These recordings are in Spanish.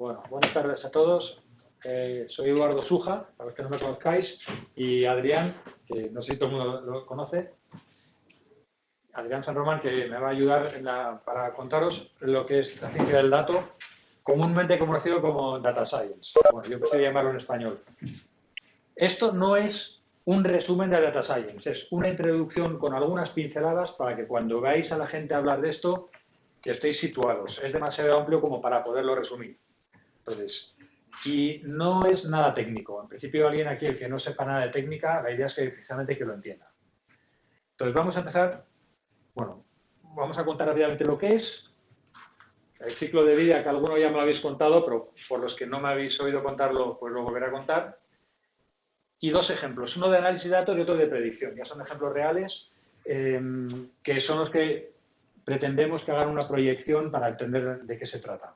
Bueno, buenas tardes a todos. Soy Eduardo Suja, para los que no me conozcáis, y Adrián, que no sé si todo el mundo lo conoce. Adrián San Román, que me va a ayudar para contaros lo que es la ciencia del dato, comúnmente conocido como Data Science. Bueno, yo prefiero llamarlo en español. Esto no es un resumen de Data Science, es una introducción con algunas pinceladas para que cuando veáis a la gente hablar de esto, que estéis situados. Es demasiado amplio como para poderlo resumir. Entonces, y no es nada técnico. En principio, alguien aquí, el que no sepa nada de técnica, la idea es que precisamente que lo entienda. Entonces, vamos a empezar, bueno, vamos a contar rápidamente lo que es. El ciclo de vida, que alguno ya me lo habéis contado, pero por los que no me habéis oído contarlo, pues lo volveré a contar. Y dos ejemplos, uno de análisis de datos y otro de predicción. Ya son ejemplos reales, que son los que pretendemos que hagan una proyección para entender de qué se trata.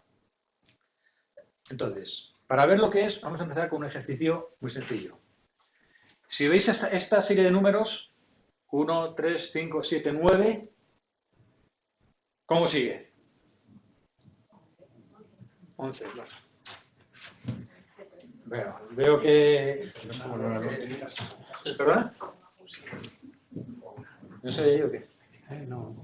Entonces, para ver lo que es, vamos a empezar con un ejercicio muy sencillo. Si veis esta serie de números, 1, 3, 5, 7, 9, ¿cómo sigue? 11, claro. Bueno, veo que... ¿Perdón? ¿No sé yo qué? No.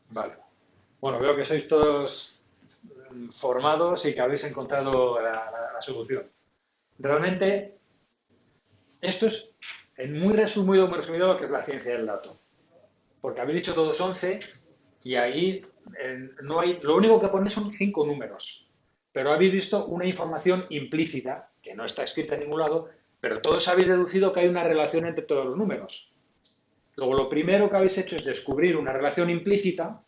Vale. Bueno, veo que sois todos formados y que habéis encontrado la solución. Realmente, esto es, en muy resumido, lo que es la ciencia del dato. Porque habéis dicho todos 11 y ahí no hay, lo único que pone son 5 números. Pero habéis visto una información implícita, que no está escrita en ningún lado, pero todos habéis deducido que hay una relación entre todos los números. Luego, lo primero que habéis hecho es descubrir una relación implícita,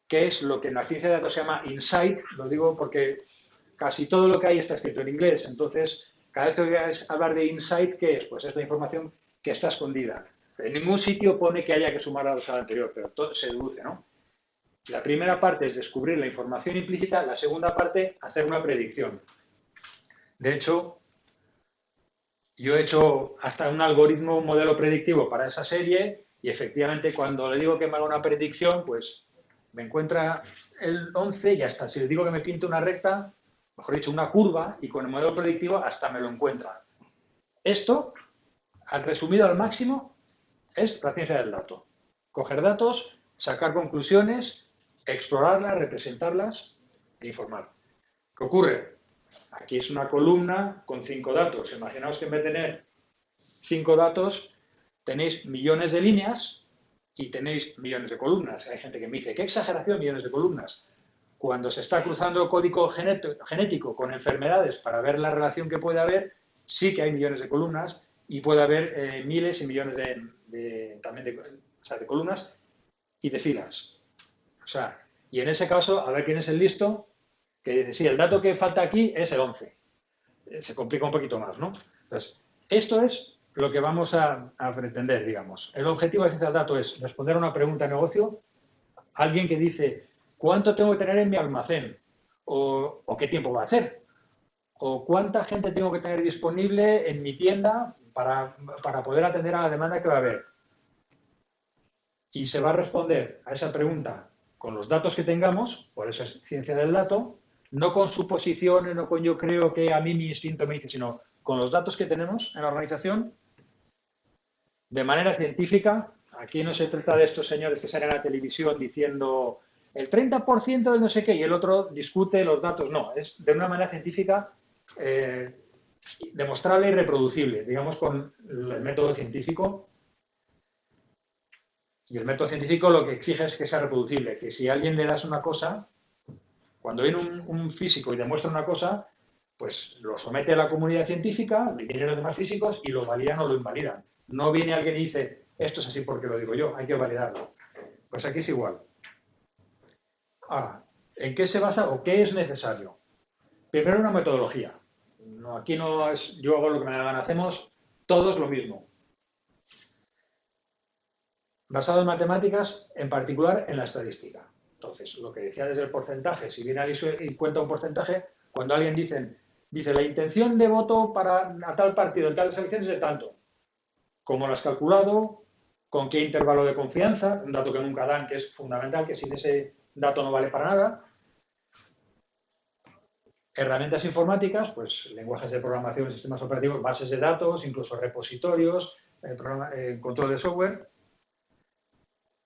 que es lo que en la ciencia de datos se llama insight. Lo digo porque casi todo lo que hay está escrito en inglés. Entonces, cada vez que oigáis hablar de insight, ¿qué es? Pues es la información que está escondida. En ningún sitio pone que haya que sumar a los al anterior, pero todo se deduce, ¿no? La primera parte es descubrir la información implícita, la segunda parte, hacer una predicción. De hecho, yo he hecho hasta un algoritmo, un modelo predictivo para esa serie, y efectivamente cuando le digo que me haga una predicción, pues me encuentra el 11 y hasta si le digo que me pinte una recta, mejor dicho, una curva, y con el modelo predictivo hasta me lo encuentra. Esto, resumido al máximo, es la ciencia del dato. Coger datos, sacar conclusiones, explorarlas, representarlas e informar. ¿Qué ocurre? Aquí es una columna con 5 datos. Imaginaos que en vez de tener 5 datos, tenéis millones de líneas y tenéis millones de columnas. Hay gente que me dice, qué exageración, millones de columnas. Cuando se está cruzando código genético con enfermedades para ver la relación que puede haber, sí que hay millones de columnas y puede haber miles y millones de columnas y de filas. O sea, y en ese caso, a ver quién es el listo, que dice, sí, el dato que falta aquí es el 11. Se complica un poquito más, ¿no? Entonces, esto es lo que vamos a pretender, digamos. El objetivo de ciencia del dato es responder a una pregunta de negocio. Alguien que dice, ¿cuánto tengo que tener en mi almacén? ¿O qué tiempo va a hacer? ¿O cuánta gente tengo que tener disponible en mi tienda para poder atender a la demanda que va a haber? Y se va a responder a esa pregunta con los datos que tengamos, por eso es ciencia del dato, no con suposiciones, no con yo creo que a mí mi instinto me dice, sino con los datos que tenemos en la organización, de manera científica. Aquí no se trata de estos señores que salen a la televisión diciendo el 30% de no sé qué y el otro discute los datos. No, es de una manera científica demostrable y reproducible, digamos, con el método científico. Y el método científico lo que exige es que sea reproducible, que si a alguien le das una cosa, cuando viene un físico y demuestra una cosa, pues lo somete a la comunidad científica, le vienen los demás físicos y lo validan o lo invalidan. No viene alguien y dice, esto es así porque lo digo yo, hay que validarlo. Pues aquí es igual. Ahora, ¿en qué se basa o qué es necesario? Primero, una metodología. No, aquí no es yo hago lo que me da gana, hacemos todos lo mismo. Basado en matemáticas, en particular en la estadística. Entonces, lo que decía desde el porcentaje, si viene alguien y cuenta un porcentaje, cuando alguien dice Dice, la intención de voto para a tal partido en tales elecciones es de tanto. ¿Cómo lo has calculado? ¿Con qué intervalo de confianza? Un dato que nunca dan, que es fundamental, que sin ese dato no vale para nada. Herramientas informáticas, pues lenguajes de programación, sistemas operativos, bases de datos, incluso repositorios, control de software.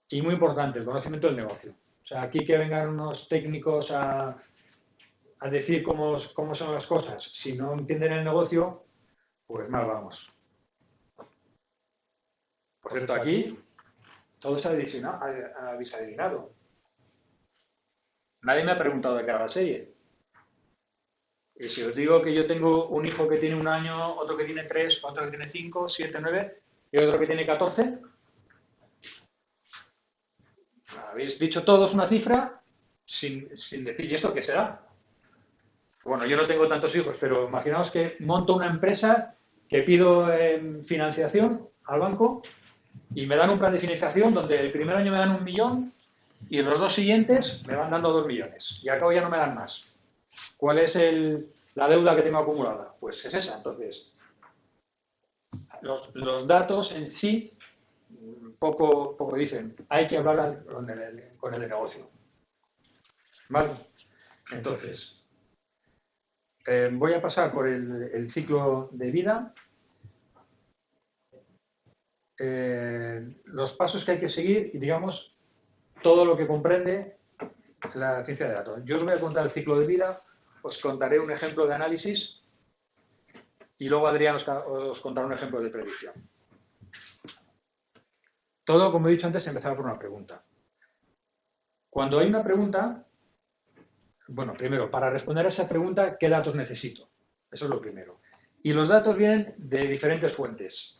Y muy importante, el conocimiento del negocio. O sea, aquí que vengan unos técnicos a decir cómo son las cosas, si no entienden el negocio, pues mal vamos. Por cierto, aquí todo está adivinado. Nadie me ha preguntado de qué era la serie. Y si os digo que yo tengo un hijo que tiene 1 año, otro que tiene 3, otro que tiene 5, 7, 9 y otro que tiene 14, habéis dicho todos una cifra sin decir, ¿y esto qué será? Bueno, yo no tengo tantos hijos, pero imaginaos que monto una empresa que pido financiación al banco y me dan un plan de financiación donde el primer año me dan 1 millón y los 2 siguientes me van dando 2 millones. Y al cabo ya no me dan más. ¿Cuál es la deuda que tengo acumulada? Pues es esa. Entonces, los datos en sí poco dicen. Hay que hablar con el de negocio. ¿Vale? Entonces, voy a pasar por el ciclo de vida. Los pasos que hay que seguir y, digamos, todo lo que comprende la ciencia de datos. Yo os voy a contar el ciclo de vida, os contaré un ejemplo de análisis y luego Adrián os contará un ejemplo de predicción. Todo, como he dicho antes, empezaba por una pregunta. Cuando hay una pregunta, bueno, primero, para responder a esa pregunta, ¿qué datos necesito? Eso es lo primero. Y los datos vienen de diferentes fuentes.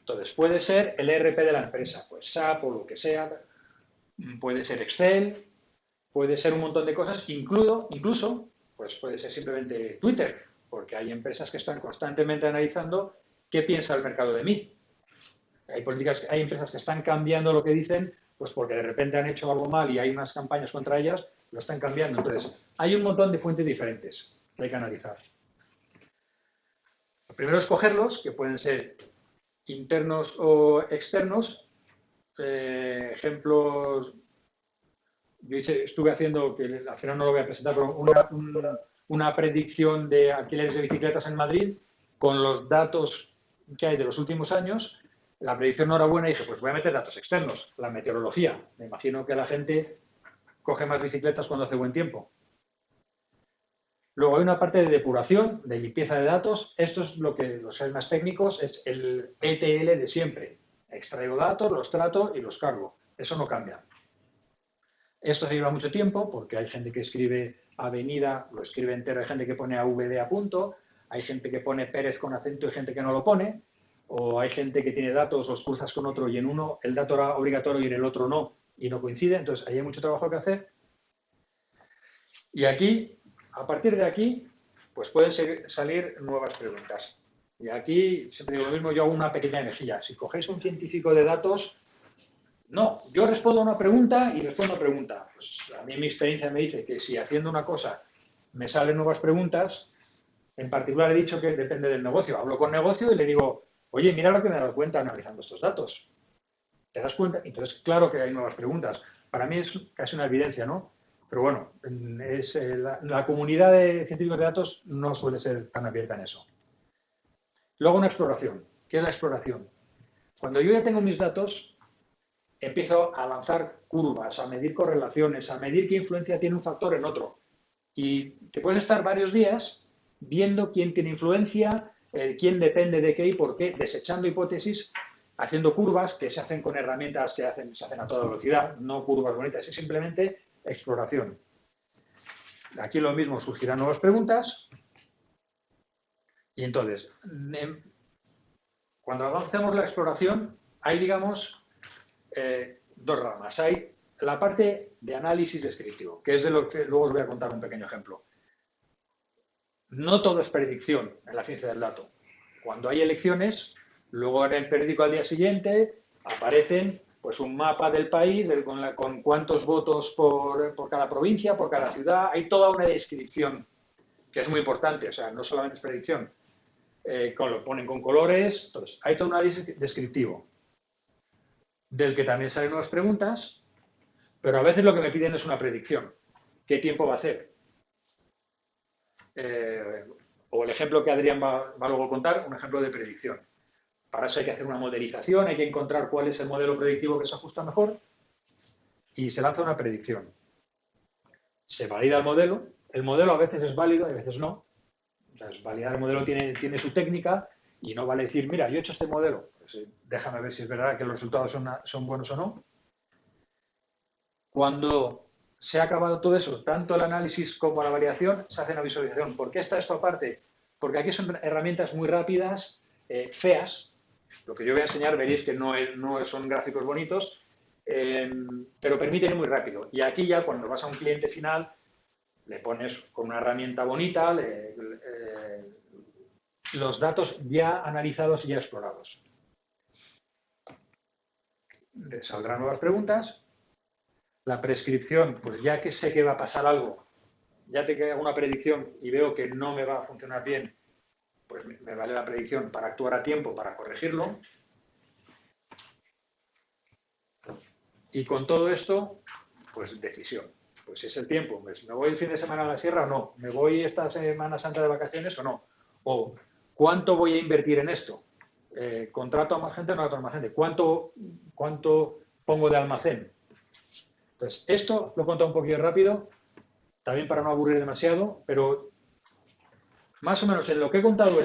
Entonces, puede ser el ERP de la empresa, pues SAP o lo que sea, puede ser Excel, puede ser un montón de cosas, incluso, pues puede ser simplemente Twitter, porque hay empresas que están constantemente analizando qué piensa el mercado de mí. Hay empresas que están cambiando lo que dicen, pues porque de repente han hecho algo mal y hay unas campañas contra ellas, lo están cambiando. Entonces, hay un montón de fuentes diferentes que hay que analizar. Lo primero es cogerlos, que pueden ser internos o externos. Ejemplos, yo estuve haciendo, que al final no lo voy a presentar, pero una predicción de alquileres de bicicletas en Madrid con los datos que hay de los últimos años. La predicción no era buena y dije, pues voy a meter datos externos, la meteorología. Me imagino que la gente coge más bicicletas cuando hace buen tiempo. Luego hay una parte de depuración, de limpieza de datos. Esto es lo que los más técnicos es el ETL de siempre. Extraigo datos, los trato y los cargo. Eso no cambia. Esto se lleva mucho tiempo porque hay gente que escribe avenida, lo escribe entero, hay gente que pone AVD a punto, hay gente que pone Pérez con acento y gente que no lo pone, o hay gente que tiene datos, los cruzas con otro y en uno el dato era obligatorio y en el otro no, y no coincide. Entonces ahí hay mucho trabajo que hacer. Y aquí, a partir de aquí, pues pueden salir nuevas preguntas. Y aquí, siempre digo lo mismo, yo hago una pequeña mejilla. Si cogéis un científico de datos, no, yo respondo a una pregunta y respondo a pregunta. Pues a mí mi experiencia me dice que si haciendo una cosa me salen nuevas preguntas, en particular he dicho que depende del negocio. Hablo con negocio y le digo, oye, mira lo que me he dado cuenta analizando estos datos. ¿Te das cuenta? Entonces, claro que hay nuevas preguntas. Para mí es casi una evidencia, ¿no? Pero bueno, la comunidad de científicos de datos no suele ser tan abierta en eso. Luego una exploración. ¿Qué es la exploración? Cuando yo ya tengo mis datos, empiezo a lanzar curvas, a medir correlaciones, a medir qué influencia tiene un factor en otro. Y te puedes estar varios días viendo quién tiene influencia, quién depende de qué y por qué, desechando hipótesis, haciendo curvas que se hacen con herramientas que se hacen a toda velocidad, no curvas bonitas, es simplemente exploración. Aquí lo mismo, surgirán nuevas preguntas. Y entonces, cuando avancemos la exploración, hay, digamos, dos ramas. Hay la parte de análisis descriptivo, que es de lo que luego os voy a contar un pequeño ejemplo. No todo es predicción en la ciencia del dato. Cuando hay elecciones, luego en el periódico al día siguiente aparecen pues un mapa del país con cuántos votos por cada provincia, por cada ciudad. Hay toda una descripción que es muy importante, o sea, no solamente es predicción, lo ponen con colores, entonces hay todo un análisis descriptivo, del que también salen nuevas preguntas, pero a veces lo que me piden es una predicción. ¿Qué tiempo va a hacer? O el ejemplo que Adrián va luego a contar, un ejemplo de predicción. Para eso hay que hacer una modelización, hay que encontrar cuál es el modelo predictivo que se ajusta mejor y se lanza una predicción. Se valida el modelo a veces es válido y a veces no. O sea, validar el modelo tiene su técnica y no vale decir, mira, yo he hecho este modelo, pues, déjame ver si es verdad que los resultados son buenos o no. Cuando se ha acabado todo eso, tanto el análisis como la validación, se hace una visualización. ¿Por qué está esto aparte? Porque aquí son herramientas muy rápidas, feas. Lo que yo voy a enseñar veréis que no son gráficos bonitos, pero permiten ir muy rápido. Y aquí ya cuando vas a un cliente final, le pones con una herramienta bonita los datos ya analizados y ya explorados. Saldrán nuevas preguntas. La prescripción, pues ya que sé que va a pasar algo, ya te queda una predicción y veo que no me va a funcionar bien, pues me vale la predicción para actuar a tiempo, para corregirlo. Y con todo esto, pues decisión. Pues si es el tiempo, pues, ¿me voy el fin de semana a la sierra o no? ¿Me voy esta Semana Santa de vacaciones o no? O ¿cuánto voy a invertir en esto? ¿Contrato a más gente o no contrato a más gente? ¿Cuánto pongo de almacén? Entonces, esto lo he contado un poquito rápido, también para no aburrir demasiado, pero más o menos en lo que he contado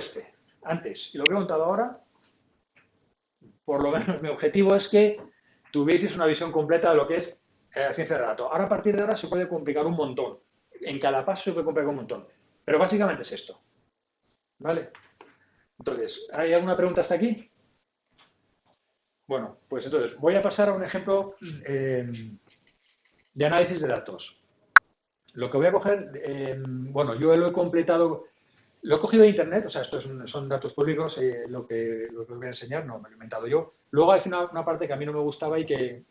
antes y lo que he contado ahora, por lo menos mi objetivo es que tuvieseis una visión completa de lo que es ciencia de datos. Ahora, a partir de ahora, se puede complicar un montón. En cada paso se puede complicar un montón. Pero básicamente es esto. ¿Vale? Entonces, ¿hay alguna pregunta hasta aquí? Bueno, pues entonces, voy a pasar a un ejemplo de análisis de datos. Lo que voy a coger, bueno, yo lo he completado, lo he cogido de internet, o sea, estos son datos públicos, lo que os voy a enseñar, no me lo he inventado yo. Luego hay una parte que a mí no me gustaba y que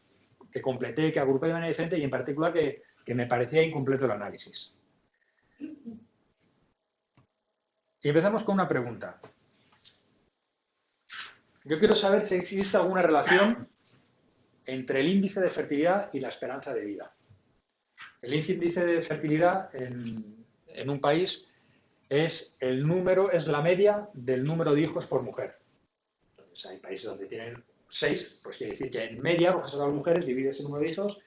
completé, que agrupé de manera diferente y en particular que me parecía incompleto el análisis. Y empezamos con una pregunta. Yo quiero saber si existe alguna relación entre el índice de fertilidad y la esperanza de vida. El índice de fertilidad en un país es la media del número de hijos por mujer. Entonces, hay países donde tienen 6, pues quiere decir que en media, porque son las mujeres, divides el número de hijos,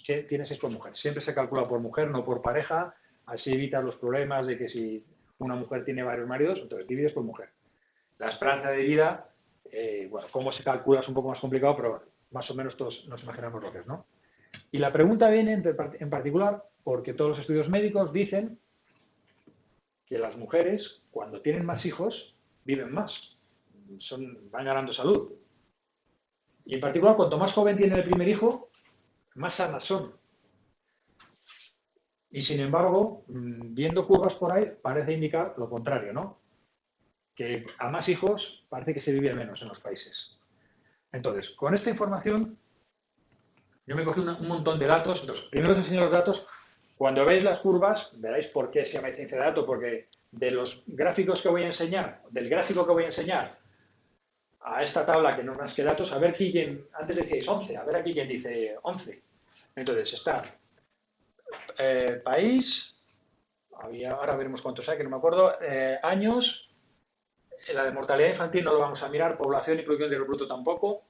que tiene 6 por mujer. Siempre se calcula por mujer, no por pareja, así evitas los problemas de que si una mujer tiene varios maridos, entonces divides por mujer. La esperanza de vida, bueno, cómo se calcula es un poco más complicado, pero más o menos todos nos imaginamos lo que es, ¿no? Y la pregunta viene en particular porque todos los estudios médicos dicen que las mujeres, cuando tienen más hijos, viven más, van ganando salud. Y en particular, cuanto más joven tiene el primer hijo, más sanas son. Y sin embargo, viendo curvas por ahí, parece indicar lo contrario, ¿no? Que a más hijos parece que se vive menos en los países. Entonces, con esta información, yo me cogí un montón de datos. Entonces, primero os enseño los datos. Cuando veis las curvas, veréis por qué se llama ciencia de datos, porque de los gráficos que voy a enseñar, del gráfico que voy a enseñar, a esta tabla que no es más que datos, a ver quién, antes decíais 11, a ver aquí quién dice 11. Entonces está país, ahora veremos cuántos hay, que no me acuerdo, años, la de mortalidad infantil no lo vamos a mirar, población y producción de bruto tampoco.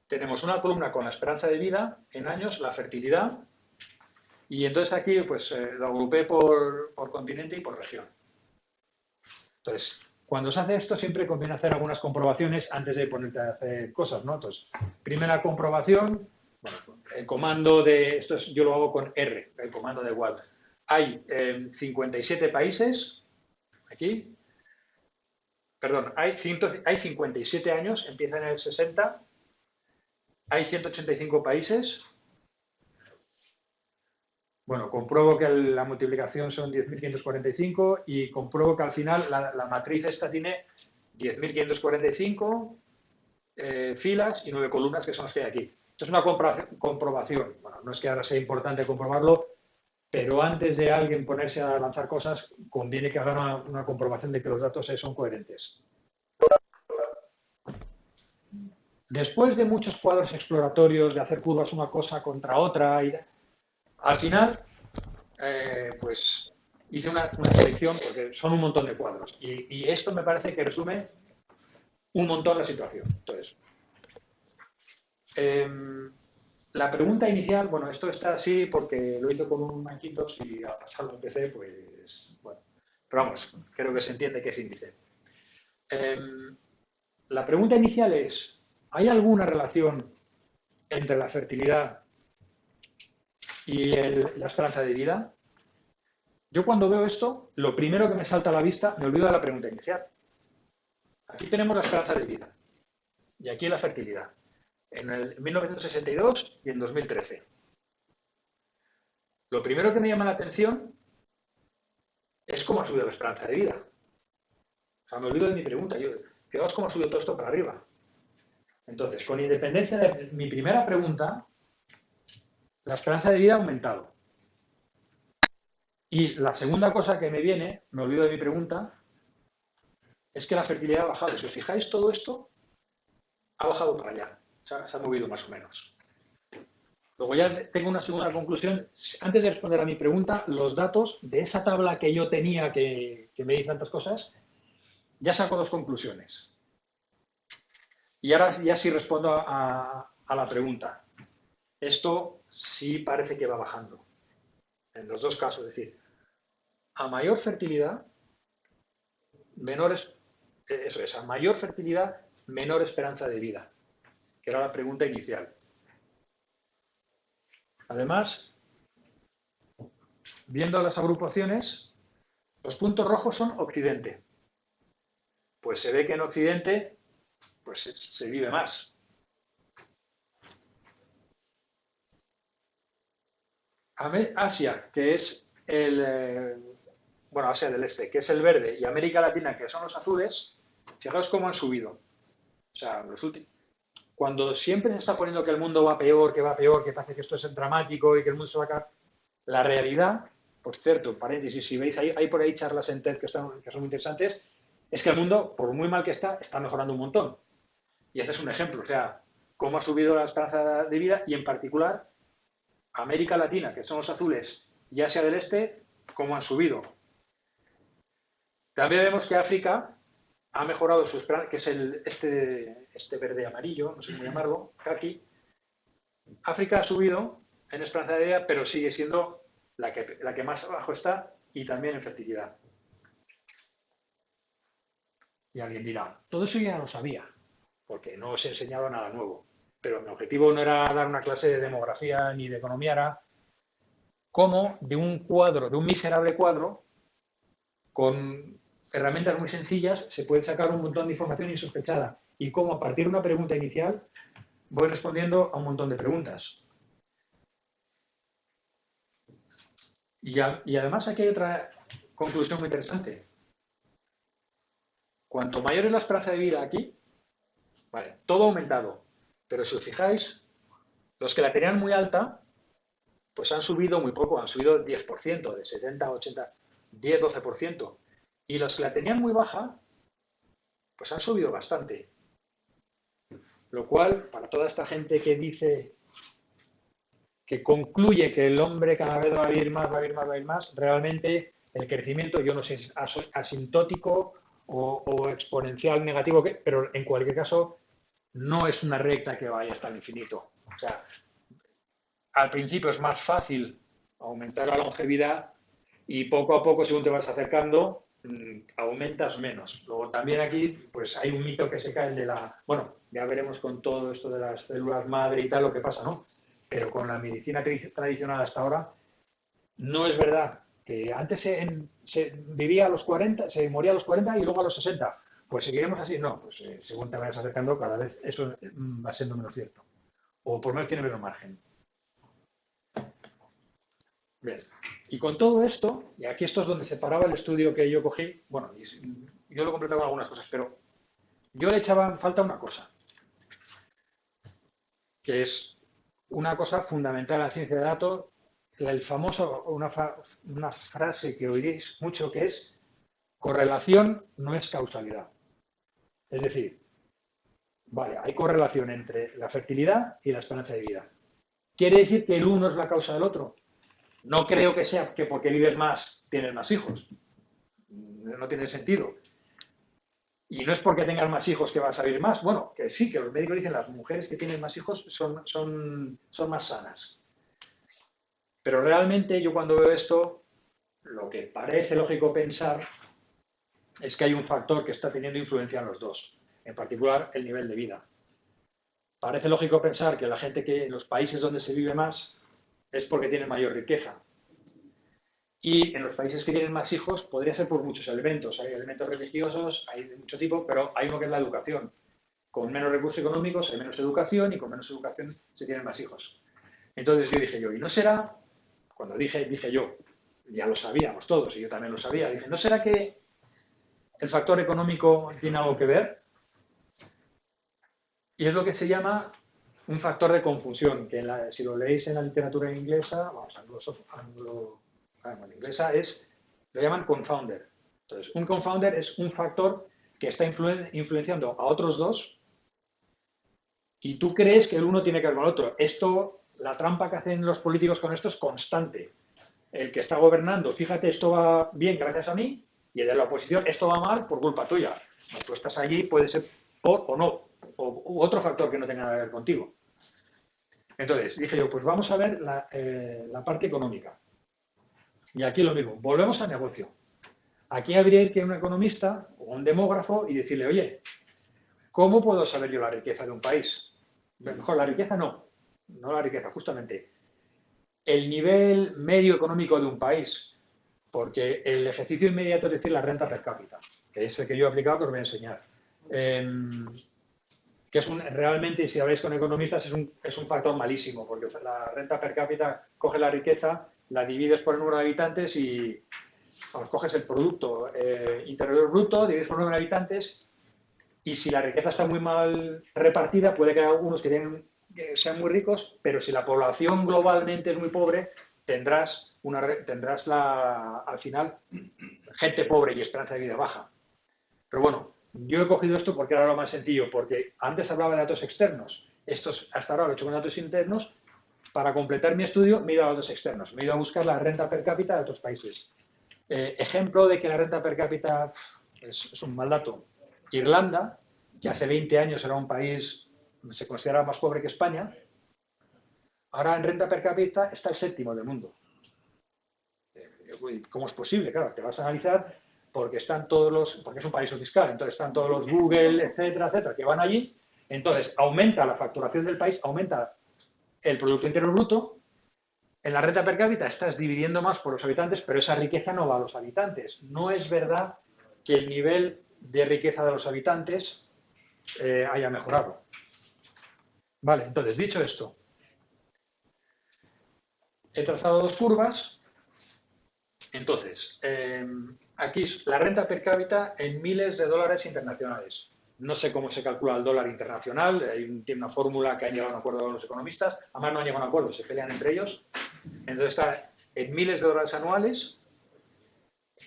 Tenemos una columna con la esperanza de vida en años, la fertilidad, y entonces aquí pues lo agrupé por continente y por región. Entonces, cuando se hace esto siempre conviene hacer algunas comprobaciones antes de ponerte a hacer cosas, ¿no? Entonces, primera comprobación, bueno, el comando yo lo hago con R, el comando de WAD. Hay 57 países, aquí, perdón, hay 57 años, empiezan en el 60, hay 185 países. Bueno, compruebo que la multiplicación son 10.545 y compruebo que al final la matriz esta tiene 10.545 filas y 9 columnas que son las que hay aquí. Esto es una comprobación. Bueno, no es que ahora sea importante comprobarlo, pero antes de alguien ponerse a lanzar cosas, conviene que haga una comprobación de que los datos son coherentes. Después de muchos cuadros exploratorios, de hacer curvas una cosa contra otra, al final, pues hice una selección, porque son un montón de cuadros, y esto me parece que resume un montón la situación. Entonces, la pregunta inicial, bueno, esto está así porque lo hice con un Macintosh y al pasarlo en PC, pues, bueno, pero vamos, creo que se entiende qué es índice. La pregunta inicial es, ¿hay alguna relación entre la fertilidad y la esperanza de vida? Yo cuando veo esto, lo primero que me salta a la vista, me olvido de la pregunta inicial. Aquí tenemos la esperanza de vida y aquí la fertilidad, en el 1962 y en 2013. Lo primero que me llama la atención es cómo ha subido la esperanza de vida. O sea, me olvido de mi pregunta. Fijaos cómo ha subido todo esto para arriba. Entonces, con independencia de mi primera pregunta, la esperanza de vida ha aumentado. Y la segunda cosa que me viene, me olvido de mi pregunta, es que la fertilidad ha bajado. Si os fijáis, todo esto ha bajado para allá. O sea, se ha movido más o menos. Luego ya tengo una segunda conclusión. Antes de responder a mi pregunta, los datos de esa tabla que yo tenía que me dice tantas cosas, ya saco dos conclusiones. Y ahora ya sí respondo a la pregunta. Esto sí parece que va bajando. En los dos casos, es decir, a mayor fertilidad, a mayor fertilidad, menor esperanza de vida, que era la pregunta inicial. Además, viendo las agrupaciones, los puntos rojos son Occidente. Pues se ve que en Occidente pues se vive más. Asia, que es Asia del Este, que es el verde, y América Latina, que son los azules, fijaos cómo han subido. O sea, cuando siempre se está poniendo que el mundo va peor, que parece que esto es dramático y que el mundo se va a acabar, la realidad, por cierto, paréntesis, si veis, hay por ahí charlas en TED que son muy interesantes, es que el mundo, por muy mal que está mejorando un montón. Y este es un ejemplo, o sea, cómo ha subido la esperanza de vida y en particular América Latina, que son los azules, y Asia del Este, cómo han subido. También vemos que África ha mejorado su esperanza, que es este verde amarillo, no sé cómo llamarlo, aquí. África ha subido en esperanza de vida, pero sigue siendo la que más abajo está y también en fertilidad. Y alguien dirá, todo eso ya lo sabía, porque no os he enseñado nada nuevo. Pero mi objetivo no era dar una clase de demografía ni de economía, era cómo de un miserable cuadro, con herramientas muy sencillas, se puede sacar un montón de información insospechada. Y cómo a partir de una pregunta inicial voy respondiendo a un montón de preguntas. Y además aquí hay otra conclusión muy interesante. Cuanto mayor es la esperanza de vida aquí, vale, todo ha aumentado. Pero si os fijáis, los que la tenían muy alta, pues han subido muy poco, han subido 10%, de 70 a 80, 10-12%. Y los que la tenían muy baja, pues han subido bastante. Lo cual, para toda esta gente que dice, que concluye que el hombre cada vez va a vivir más, va a vivir más, va a vivir más, realmente el crecimiento, yo no sé si es asintótico o exponencial negativo, pero en cualquier caso no es una recta que vaya hasta el infinito. O sea, al principio es más fácil aumentar la longevidad y poco a poco, según te vas acercando, aumentas menos. Luego también aquí pues hay un mito que se cae, el de bueno, ya veremos con todo esto de las células madre y tal lo que pasa, ¿no? Pero con la medicina tradicional hasta ahora, no es verdad que antes se vivía a los 40, se moría a los 40 y luego a los 60. Pues seguiremos así, no, pues según te vayas acercando, cada vez eso va siendo menos cierto. O por lo menos tiene menos margen. Bien. Y con todo esto, y aquí esto es donde se paraba el estudio que yo cogí, bueno, yo lo completé con algunas cosas, pero yo le echaba en falta una cosa, que es una cosa fundamental en la ciencia de datos, el famoso, una frase que oiréis mucho que es correlación no es causalidad. Es decir, vale, hay correlación entre la fertilidad y la esperanza de vida. ¿Quiere decir que el uno es la causa del otro? No creo que sea que porque vives más tienes más hijos. No tiene sentido. Y no es porque tengas más hijos que vas a vivir más. Bueno, que sí, que los médicos dicen que las mujeres que tienen más hijos son más sanas. Pero realmente yo cuando veo esto, lo que parece lógico pensar es que hay un factor que está teniendo influencia en los dos, en particular el nivel de vida. Parece lógico pensar que la gente que en los países donde se vive más es porque tienen mayor riqueza. Y en los países que tienen más hijos podría ser por muchos elementos. Hay elementos religiosos, hay de mucho tipo, pero hay uno que es la educación. Con menos recursos económicos hay menos educación y con menos educación se tienen más hijos. Entonces yo dije ¿y no será? Cuando dije yo, ya lo sabíamos todos y yo también lo sabía, dije, ¿no será que el factor económico tiene algo que ver? Y es lo que se llama un factor de confusión, que si lo leéis en la literatura inglesa, en inglesa lo llaman confounder. Entonces, un confounder es un factor que está influenciando a otros dos y tú crees que el uno tiene que ver con el otro. La trampa que hacen los políticos con esto es constante. El que está gobernando, fíjate, esto va bien gracias a mí, y el de la oposición, esto va mal por culpa tuya. Tú estás allí, puede ser por o no, o otro factor que no tenga nada que ver contigo. Entonces, dije yo, pues vamos a ver la parte económica. Y aquí lo mismo, volvemos al negocio. Aquí habría que ir a un economista o un demógrafo y decirle, oye, ¿cómo puedo saber yo la riqueza de un país? Mejor, la riqueza no la riqueza, justamente. El nivel medio económico de un país, porque el ejercicio inmediato es decir la renta per cápita, que es el que yo he aplicado, que os voy a enseñar. Que es realmente, si habláis con economistas, es un factor malísimo, porque la renta per cápita coge la riqueza, la divides por el número de habitantes y coges el producto interior bruto, divides por el número de habitantes y si la riqueza está muy mal repartida, puede que haya algunos que sean muy ricos, pero si la población globalmente es muy pobre, tendrás al final gente pobre y esperanza de vida baja. Pero bueno, yo he cogido esto porque era lo más sencillo, porque antes hablaba de datos externos. Estos hasta ahora lo he hecho con datos internos. Para completar mi estudio me he ido a datos externos. Me he ido a buscar la renta per cápita de otros países. Ejemplo de que la renta per cápita es un mal dato. Irlanda, que hace 20 años era un país, se consideraba más pobre que España, ahora en renta per cápita está el séptimo del mundo. ¿Cómo es posible? Claro, te vas a analizar porque porque es un paraíso fiscal, entonces están todos los Google, etcétera, etcétera, que van allí, entonces aumenta la facturación del país, aumenta el Producto Interior Bruto, en la renta per cápita estás dividiendo más por los habitantes, pero esa riqueza no va a los habitantes. No es verdad que el nivel de riqueza de los habitantes haya mejorado. Vale, entonces, dicho esto, he trazado dos curvas. Entonces, aquí la renta per cápita en miles de dólares internacionales. No sé cómo se calcula el dólar internacional, tiene una fórmula que han llegado a un acuerdo con los economistas, además no han llegado a un acuerdo, se pelean entre ellos. Entonces está en miles de dólares anuales.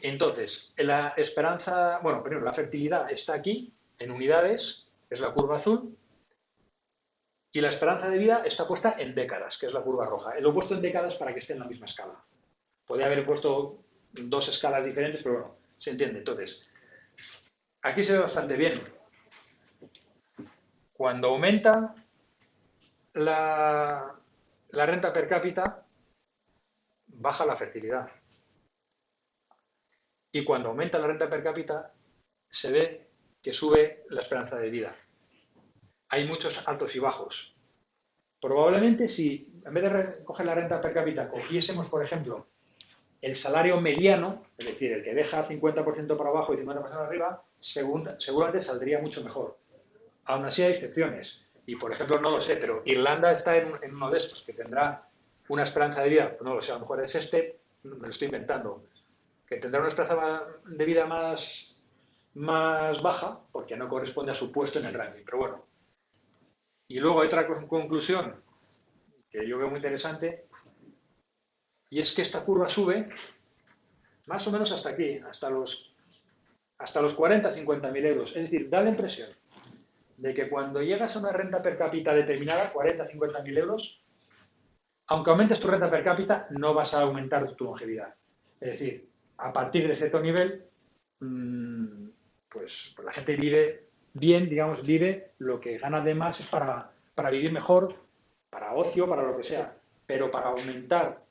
Entonces, la esperanza, bueno, primero la fertilidad está aquí, en unidades, es la curva azul, y la esperanza de vida está puesta en décadas, que es la curva roja. Lo he puesto en décadas para que esté en la misma escala. Podría haber puesto dos escalas diferentes, pero bueno, se entiende. Entonces, aquí se ve bastante bien. Cuando aumenta la renta per cápita, baja la fertilidad. Y cuando aumenta la renta per cápita, se ve que sube la esperanza de vida. Hay muchos altos y bajos. Probablemente si en vez de coger la renta per cápita cogiésemos, por ejemplo, el salario mediano, es decir, el que deja 50% para abajo y 50% para arriba, seguramente saldría mucho mejor. Aún así hay excepciones. Y, por ejemplo, no lo sé, pero Irlanda está en uno de estos, que tendrá una esperanza de vida, no lo sé, a lo mejor es me lo estoy inventando, que tendrá una esperanza de vida más baja, porque no corresponde a su puesto en el ranking. Pero bueno. Y luego hay otra conclusión que yo veo muy interesante, Y es que esta curva sube más o menos hasta aquí, hasta los 40, 50 mil euros. Es decir, da la impresión de que cuando llegas a una renta per cápita determinada, 40, 50 mil euros, aunque aumentes tu renta per cápita, no vas a aumentar tu longevidad. Es decir, a partir de cierto nivel, pues la gente vive bien, digamos, vive lo que gana de más es para vivir mejor, para ocio, para lo que sea. Pero para aumentar,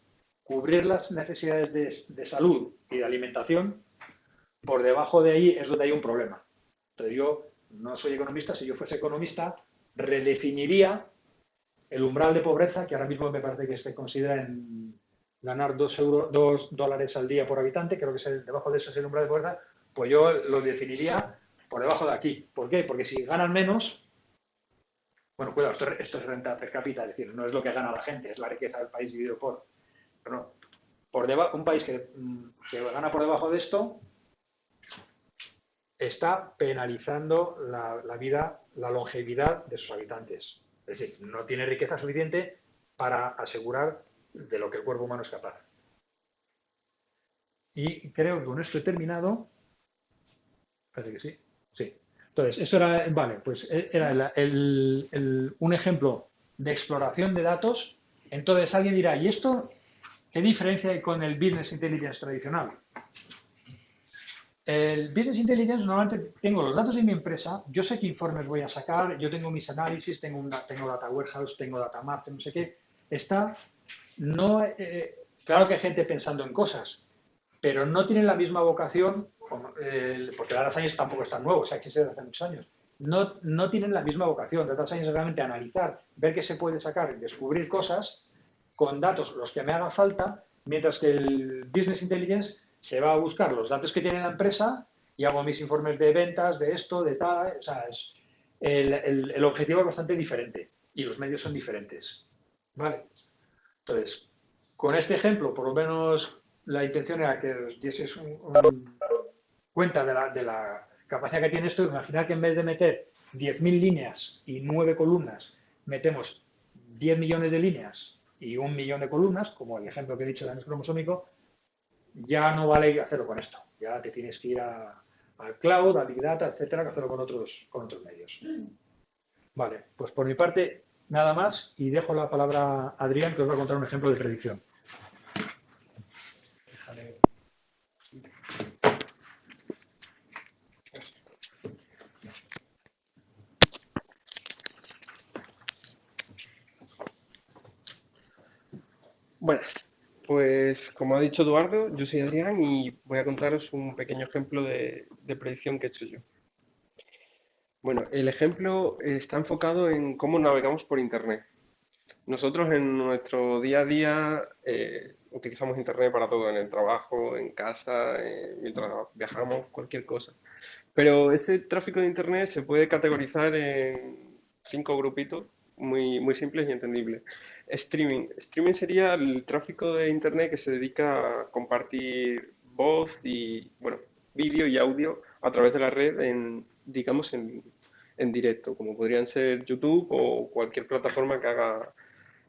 cubrir las necesidades de salud y de alimentación, por debajo de ahí es donde hay un problema. Entonces yo no soy economista, si yo fuese economista, redefiniría el umbral de pobreza, que ahora mismo me parece que se considera en ganar 2 dólares al día por habitante, creo que debajo de eso es el umbral de pobreza, pues yo lo definiría por debajo de aquí. ¿Por qué? Porque si ganan menos, bueno, cuidado, esto es renta per cápita, es decir, no es lo que gana la gente, es la riqueza del país dividido por. Pero no, un país que gana por debajo de esto está penalizando la vida, la longevidad de sus habitantes. Es decir, no tiene riqueza suficiente para asegurar de lo que el cuerpo humano es capaz. Y creo que con esto he terminado. Parece que sí. Sí. Entonces, eso era, vale, pues era un ejemplo de exploración de datos. Entonces alguien dirá, ¿y esto qué diferencia hay con el business intelligence tradicional? El Business Intelligence, normalmente tengo los datos de mi empresa, yo sé qué informes voy a sacar, yo tengo mis análisis, tengo Data Warehouse, tengo Data Mart, no sé qué. No, claro que hay gente pensando en cosas, pero no tienen la misma vocación, porque Data Science tampoco es tan nuevo, o sea, existe desde hace muchos años. No tienen la misma vocación. Data Science es realmente analizar, ver qué se puede sacar, descubrir cosas con datos los que me hagan falta, mientras que el Business Intelligence se va a buscar los datos que tiene la empresa y hago mis informes de ventas, de esto, de tal. O sea, el objetivo es bastante diferente y los medios son diferentes. ¿Vale? Entonces, con este ejemplo, por lo menos la intención era que os dieses cuenta de la capacidad que tiene esto. Imaginar que en vez de meter 10.000 líneas y 9 columnas, metemos 10 millones de líneas y 1 millón de columnas, como el ejemplo que he dicho de anexo cromosómico, ya no vale hacerlo con esto. Ya te tienes que ir al cloud, a Big Data, etcétera, que hacerlo con otros medios. Vale, pues por mi parte, nada más y dejo la palabra a Adrián, que os va a contar un ejemplo de predicción. Déjale. Buenas, pues como ha dicho Eduardo, yo soy Adrián y voy a contaros un pequeño ejemplo de predicción que he hecho yo. Bueno, el ejemplo está enfocado en cómo navegamos por Internet. Nosotros en nuestro día a día utilizamos Internet para todo, en el trabajo, en casa, mientras viajamos, cualquier cosa. Pero ese tráfico de Internet se puede categorizar en 5 grupitos muy, muy simples y entendibles. Streaming. Streaming sería el tráfico de Internet que se dedica a compartir voz y, bueno, vídeo y audio a través de la red digamos, en directo, como podrían ser YouTube o cualquier plataforma que haga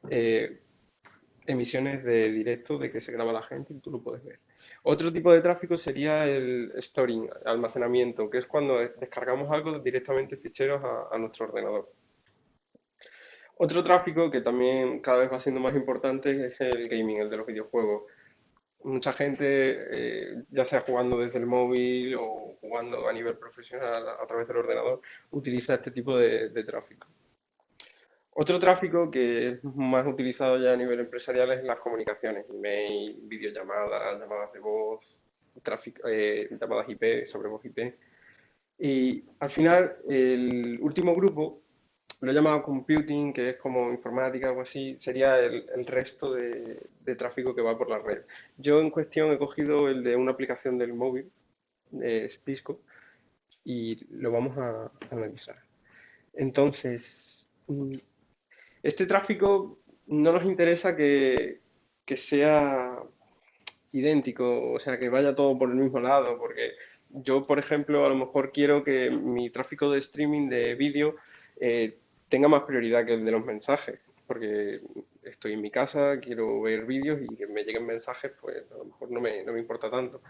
eh, emisiones de directo de que se graba la gente y tú lo puedes ver. Otro tipo de tráfico sería el storing, almacenamiento, que es cuando descargamos algo directamente ficheros a nuestro ordenador. Otro tráfico que también cada vez va siendo más importante es el gaming, el de los videojuegos. Mucha gente, ya sea jugando desde el móvil o jugando a nivel profesional a través del ordenador, utiliza este tipo de tráfico. Otro tráfico que es más utilizado ya a nivel empresarial es las comunicaciones, email, videollamadas, llamadas de voz, llamadas IP, sobre voz IP. Y al final, el último grupo, lo he llamado computing, que es como informática o algo así, sería el resto de tráfico que va por la red. Yo en cuestión he cogido el de una aplicación del móvil, de Spisco, y lo vamos a analizar. Entonces, este tráfico no nos interesa que sea idéntico, o sea, que vaya todo por el mismo lado, porque yo, por ejemplo, a lo mejor quiero que mi tráfico de streaming de vídeo tenga más prioridad que el de los mensajes, porque estoy en mi casa, quiero ver vídeos y que me lleguen mensajes, pues a lo mejor no me importa tanto.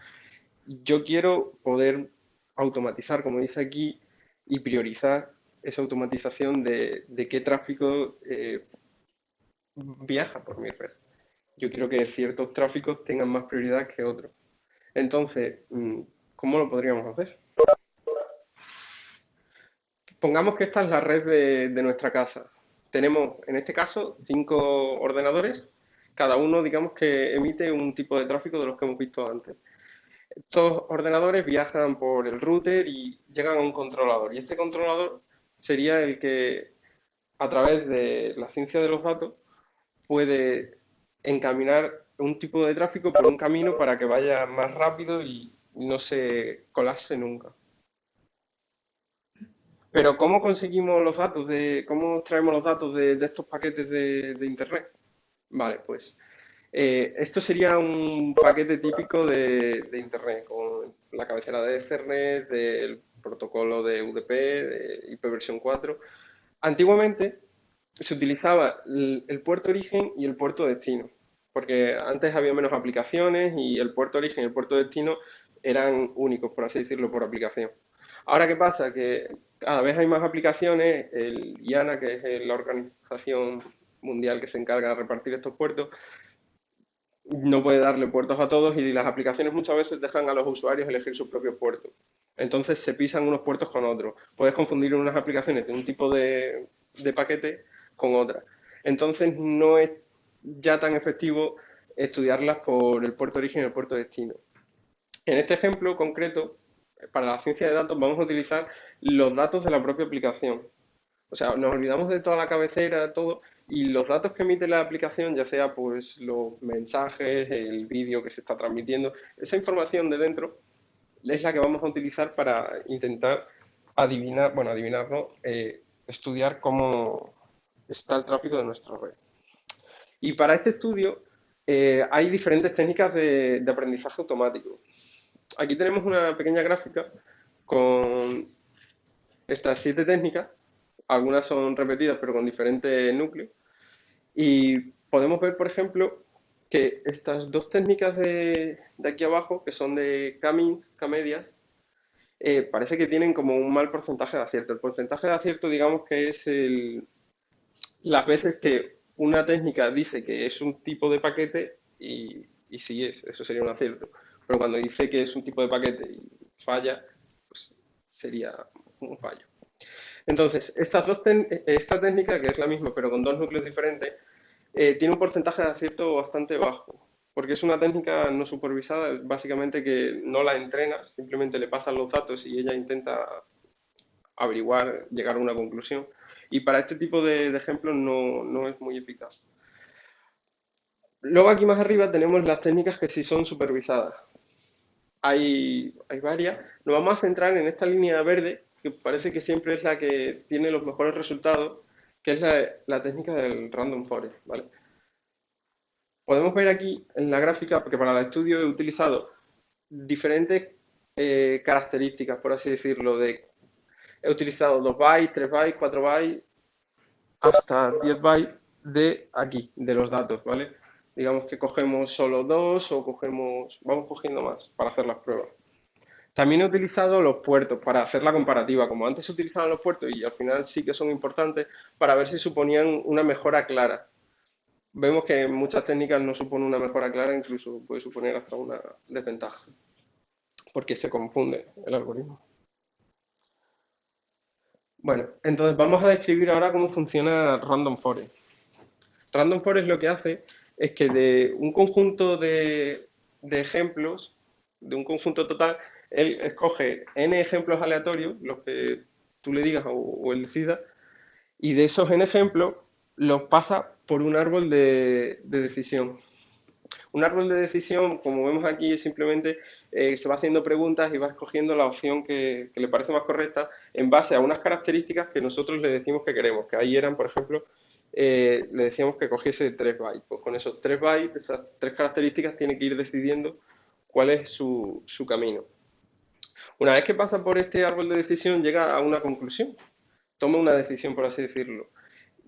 Yo quiero poder automatizar, como dice aquí, y priorizar esa automatización de qué tráfico viaja por mi red. Yo quiero que ciertos tráficos tengan más prioridad que otros. Entonces, ¿cómo lo podríamos hacer? Pongamos que esta es la red de nuestra casa. Tenemos, en este caso, 5 ordenadores. Cada uno, digamos que emite un tipo de tráfico de los que hemos visto antes. Estos ordenadores viajan por el router y llegan a un controlador. Y este controlador sería el que, a través de la ciencia de los datos, puede encaminar un tipo de tráfico por un camino para que vaya más rápido y no se colapse nunca. Pero ¿cómo conseguimos los datos cómo traemos los datos de estos paquetes de Internet? Vale, pues esto sería un paquete típico de Internet, con la cabecera de Ethernet, del protocolo de UDP, de IPv4. Antiguamente se utilizaba el puerto origen y el puerto destino, porque antes había menos aplicaciones y el puerto origen y el puerto destino eran únicos, por así decirlo, por aplicación. Ahora, ¿qué pasa? Que cada vez hay más aplicaciones, el IANA, que es la organización mundial que se encarga de repartir estos puertos, no puede darle puertos a todos y las aplicaciones muchas veces dejan a los usuarios elegir sus propios puertos. Entonces se pisan unos puertos con otros. Puedes confundir unas aplicaciones de un tipo de paquete con otras. Entonces no es ya tan efectivo estudiarlas por el puerto origen y el puerto destino. En este ejemplo concreto, para la ciencia de datos vamos a utilizar los datos de la propia aplicación. O sea, nos olvidamos de toda la cabecera, todo, y los datos que emite la aplicación, ya sea pues los mensajes, el vídeo que se está transmitiendo, esa información de dentro es la que vamos a utilizar para intentar adivinar, bueno, adivinar, ¿no? Estudiar cómo está el tráfico de nuestra red. Y para este estudio hay diferentes técnicas de aprendizaje automático. Aquí tenemos una pequeña gráfica con estas 7 técnicas. Algunas son repetidas pero con diferentes núcleos. Y podemos ver, por ejemplo, que estas dos técnicas de aquí abajo, que son de K-means, K-medias, parece que tienen como un mal porcentaje de acierto. El porcentaje de acierto, digamos que es las veces que una técnica dice que es un tipo de paquete y sí es, eso sería un acierto. Pero cuando dice que es un tipo de paquete y falla, pues sería un fallo. Entonces, esta técnica, que es la misma pero con dos núcleos diferentes, tiene un porcentaje de acierto bastante bajo, porque es una técnica no supervisada, es básicamente que no la entrenas, simplemente le pasan los datos y ella intenta averiguar, llegar a una conclusión. Y para este tipo de ejemplos no es muy eficaz. Luego aquí más arriba tenemos las técnicas que sí son supervisadas. Hay varias. Nos vamos a centrar en esta línea verde, que parece que siempre es la que tiene los mejores resultados, que es la técnica del random forest, ¿vale? Podemos ver aquí en la gráfica, porque para el estudio he utilizado diferentes características, por así decirlo, he utilizado 2 bytes, 3 bytes, 4 bytes, hasta 10 bytes de aquí, de los datos, ¿vale? Digamos que cogemos solo 2 o vamos cogiendo más para hacer las pruebas. También he utilizado los puertos para hacer la comparativa. Como antes se utilizaban los puertos y al final sí que son importantes para ver si suponían una mejora clara. Vemos que en muchas técnicas no supone una mejora clara, incluso puede suponer hasta una desventaja, porque se confunde el algoritmo. Bueno, entonces vamos a describir ahora cómo funciona Random Forest. Random Forest lo que hace es que de un conjunto de ejemplos, de un conjunto total, él escoge n ejemplos aleatorios, los que tú le digas o él decida, y de esos n ejemplos los pasa por un árbol de decisión. Un árbol de decisión, como vemos aquí, es simplemente se va haciendo preguntas y va escogiendo la opción que le parece más correcta en base a unas características que nosotros le decimos que queremos, que ahí eran, por ejemplo, le decíamos que cogiese 3 bytes. Pues con esos 3 bytes, esas 3 características, tiene que ir decidiendo cuál es su camino. Una vez que pasa por este árbol de decisión, llega a una conclusión, toma una decisión, por así decirlo.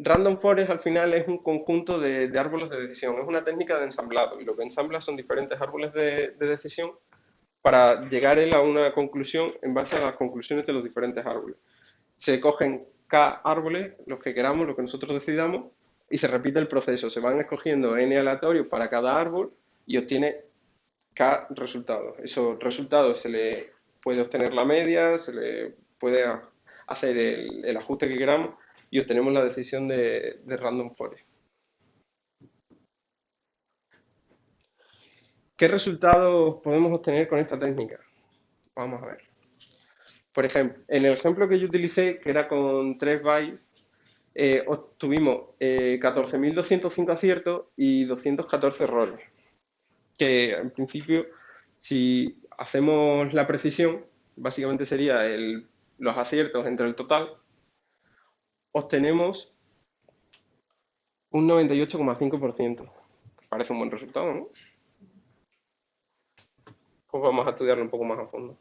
Random Forest al final es un conjunto de árboles de decisión, es una técnica de ensamblado y lo que ensambla son diferentes árboles de decisión para llegar él a una conclusión en base a las conclusiones de los diferentes árboles. Se cogen K árboles, los que queramos, los que nosotros decidamos, y se repite el proceso. Se van escogiendo N aleatorios para cada árbol y obtiene K resultados. Esos resultados se le puede obtener la media, se le puede hacer el ajuste que queramos y obtenemos la decisión de Random Forest. ¿Qué resultados podemos obtener con esta técnica? Vamos a ver. Por ejemplo, en el ejemplo que yo utilicé, que era con 3 bytes, obtuvimos 14.205 aciertos y 214 errores. Que en principio, si hacemos la precisión, básicamente sería los aciertos entre el total, obtenemos un 98,5%. Parece un buen resultado, ¿no? Pues vamos a estudiarlo un poco más a fondo.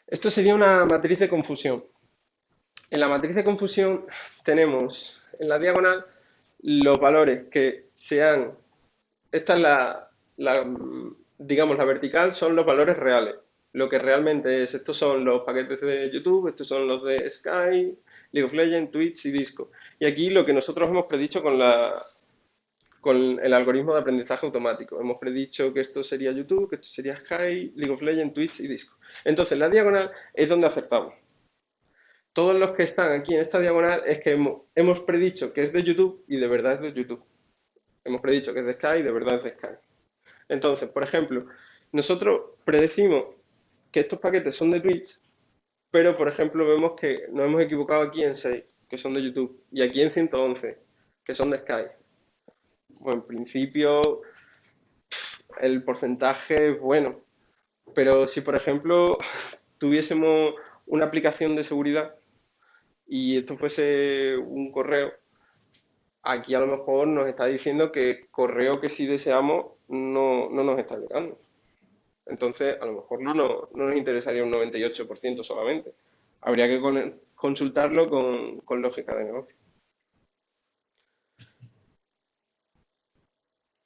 Esto sería una matriz de confusión. En la matriz de confusión tenemos en la diagonal los valores que sean, esta es digamos, la vertical son los valores reales. Lo que realmente es, estos son los paquetes de YouTube, estos son los de Sky, League of Legends, Twitch y Disco. Y aquí lo que nosotros hemos predicho con el algoritmo de aprendizaje automático. Hemos predicho que esto sería YouTube, que esto sería Sky, League of Legends, Twitch y Disco. Entonces, la diagonal es donde acertamos. Todos los que están aquí en esta diagonal es que hemos predicho que es de YouTube y de verdad es de YouTube. Hemos predicho que es de Sky y de verdad es de Sky. Entonces, por ejemplo, nosotros predecimos que estos paquetes son de Twitch, pero por ejemplo vemos que nos hemos equivocado aquí en 6, que son de YouTube, y aquí en 111, que son de Sky. Bueno, en principio el porcentaje es bueno, pero si por ejemplo tuviésemos una aplicación de seguridad y esto fuese un correo, aquí a lo mejor nos está diciendo que correo que sí deseamos no nos está llegando. Entonces, a lo mejor no nos interesaría un 98% solamente. Habría que consultarlo con lógica de negocio.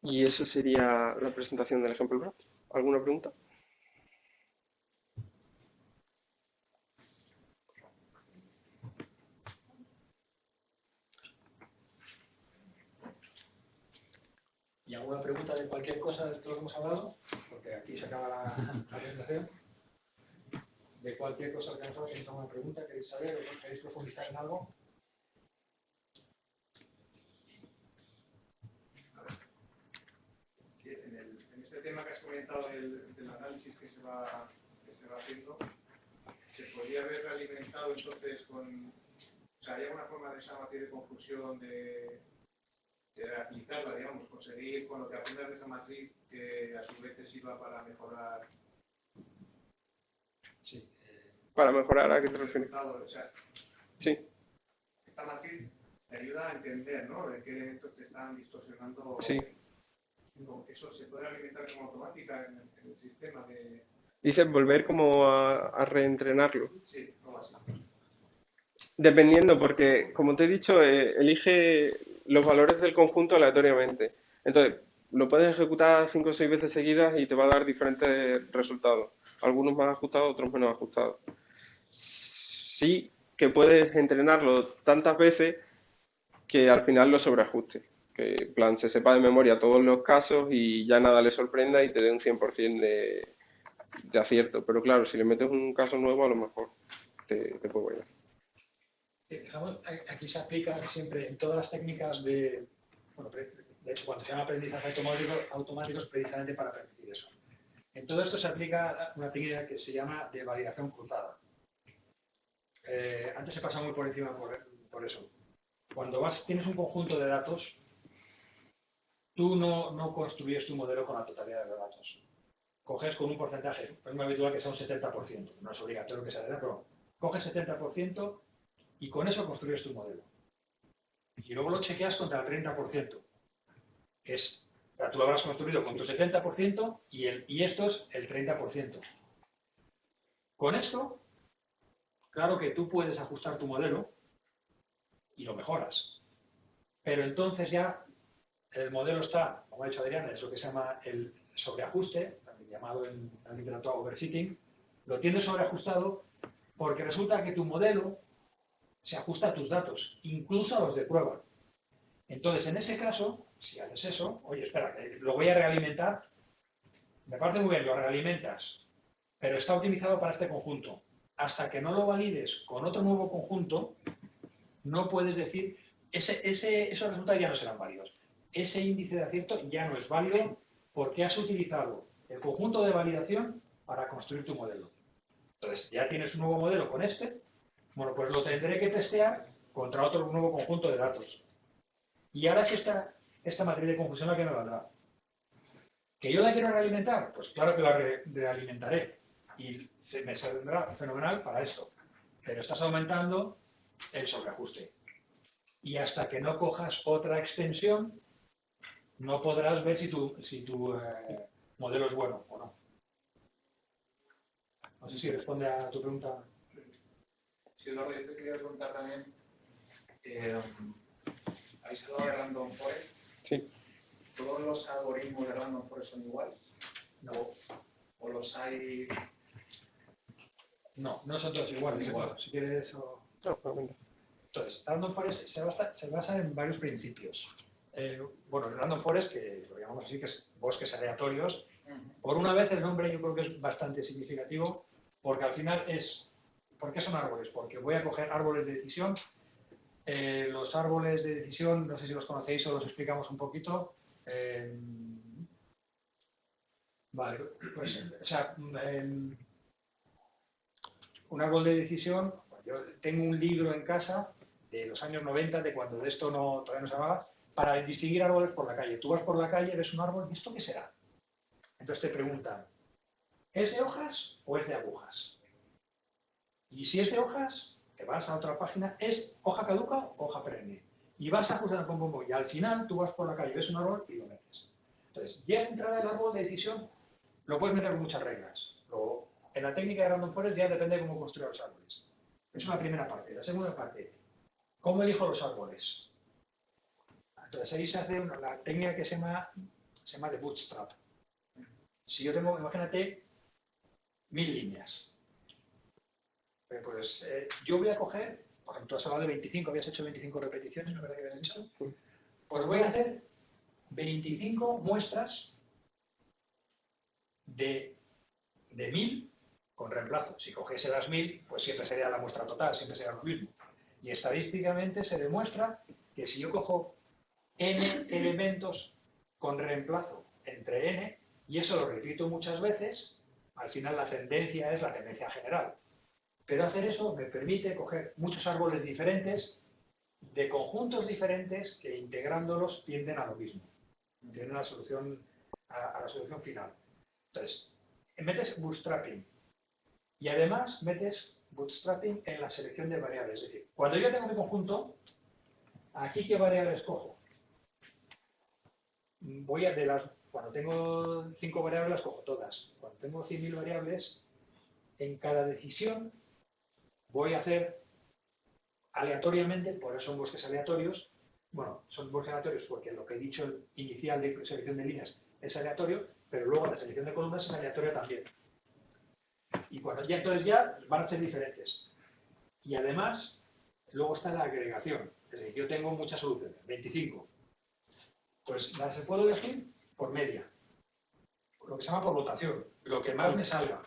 Y eso sería la presentación del ejemplo práctico. ¿Alguna pregunta? ¿Y alguna pregunta de cualquier cosa de todo lo que hemos hablado? Porque aquí se acaba la presentación. De cualquier cosa que hemos hablado, ¿tenéis alguna pregunta? ¿Queréis saber o queréis profundizar en algo? En este tema que has comentado del análisis que se va haciendo, ¿se podría haber alimentado entonces con... O sea, ¿hay alguna forma de esa matriz de confusión de aplicarla, digamos, conseguir con lo que aprendas de esa matriz que a su vez te sirva para mejorar? Sí. Para mejorar, ¿a qué te refieres? O sea, Sí. esta matriz te ayuda a entender, ¿no? De qué elementos te están distorsionando. Sí. Eso se puede alimentar como automática en el sistema de... Dices volver como a reentrenarlo. Sí, algo así. Dependiendo, porque como te he dicho, elige los valores del conjunto aleatoriamente. Entonces, lo puedes ejecutar 5 o 6 veces seguidas y te va a dar diferentes resultados. Algunos más ajustados, otros menos ajustados. Sí que puedes entrenarlo tantas veces que al final lo sobreajuste. Que en plan se sepa de memoria todos los casos y ya nada le sorprenda y te dé un 100% de acierto. Pero claro, si le metes un caso nuevo, a lo mejor te puede fallar. Aquí se aplica siempre en todas las técnicas de hecho, cuando se llama aprendizaje automático es precisamente para permitir eso. En todo esto se aplica una técnica que se llama de validación cruzada. Antes se pasa muy por encima por eso. Cuando tienes un conjunto de datos, tú no construyes tu modelo con la totalidad de los datos. Coges con un porcentaje, es muy habitual que sea un 70%, no es obligatorio que sea de pero coges 70% y con eso construyes tu modelo. Y luego lo chequeas contra el 30%, que es, o sea, tú lo habrás construido con tu 70% y esto es el 30%. Con esto, claro que tú puedes ajustar tu modelo y lo mejoras. Pero entonces ya el modelo está, como ha dicho Adrián, es lo que se llama el sobreajuste, también llamado en la literatura overfitting, lo tienes sobreajustado porque resulta que tu modelo se ajusta a tus datos, incluso a los de prueba. Entonces, en ese caso, si haces eso, oye, espera, lo voy a realimentar, me parece muy bien, lo realimentas, pero está optimizado para este conjunto. Hasta que no lo valides con otro nuevo conjunto, no puedes decir, esos resultados ya no serán válidos. Ese índice de acierto ya no es válido porque has utilizado el conjunto de validación para construir tu modelo. Entonces, ya tienes un nuevo modelo con este, bueno, pues lo tendré que testear contra otro nuevo conjunto de datos. Y ahora sí está esta matriz de confusión la que me valdrá. ¿Que yo la quiero realimentar? Pues claro que la realimentaré. Y me saldrá fenomenal para esto. Pero estás aumentando el sobreajuste. Y hasta que no cojas otra extensión, no podrás ver si tu modelo es bueno o no. No sé si responde a tu pregunta. Sí, Eduardo, yo te quería preguntar también, ¿habéis hablado de Random Forest? Sí. ¿Todos los algoritmos de Random Forest son iguales? No. ¿O los hay...? No, no son todos iguales. Bueno, si quieres... Entonces, Random Forest se basa en varios principios. Bueno, el Random Forest, que lo llamamos así, que es bosques aleatorios. Por una vez el nombre yo creo que es bastante significativo, porque al final es... ¿Por qué son árboles? Porque voy a coger árboles de decisión. Los árboles de decisión, no sé si los conocéis o los explicamos un poquito. Vale, pues, o sea, un árbol de decisión, yo tengo un libro en casa de los años 90, de cuando de esto todavía no se llamaba, para distinguir árboles por la calle. Tú vas por la calle, ves un árbol, ¿y esto qué será? Entonces te preguntan, ¿es de hojas o es de agujas? Y si es de hojas, te vas a otra página, ¿es hoja caduca o hoja perenne? Y vas ajustando pom, pom, pom, y al final tú vas por la calle, ves un árbol y lo metes. Entonces, ya de entrada el árbol de decisión lo puedes meter con muchas reglas. Luego, en la técnica de Random Forest ya depende de cómo construir los árboles. Es una primera parte. La segunda parte, ¿cómo elijo los árboles? Entonces ahí se hace la técnica que se llama de bootstrap. Si yo tengo, imagínate, 1000 líneas. Pues yo voy a coger, por ejemplo, has hablado de 25, habías hecho 25 repeticiones, ¿no es verdad que habías dicho? Pues voy a hacer 25 muestras de 1000 con reemplazo. Si cogiese las 1000, pues siempre sería la muestra total, siempre sería lo mismo. Y estadísticamente se demuestra que si yo cojo n elementos con reemplazo entre n, y eso lo repito muchas veces, al final la tendencia es la tendencia general. Pero hacer eso me permite coger muchos árboles diferentes, de conjuntos diferentes, que integrándolos tienden a lo mismo. Tienden a la solución final. Entonces, metes bootstrapping. Y además metes bootstrapping en la selección de variables. Es decir, cuando yo tengo mi conjunto, ¿aquí qué variables cojo? Cuando tengo 5 variables, las cojo todas. Cuando tengo 100.000 variables, en cada decisión voy a hacer aleatoriamente, por eso son bosques aleatorios. Bueno, son bosques aleatorios porque lo que he dicho inicial de selección de líneas es aleatorio, pero luego la selección de columnas es aleatoria también. Y cuando entonces ya van a ser diferentes. Y además, luego está la agregación. Es decir, yo tengo muchas soluciones, 25. Pues las puedo elegir por media. Lo que se llama por votación. Lo que más me salga.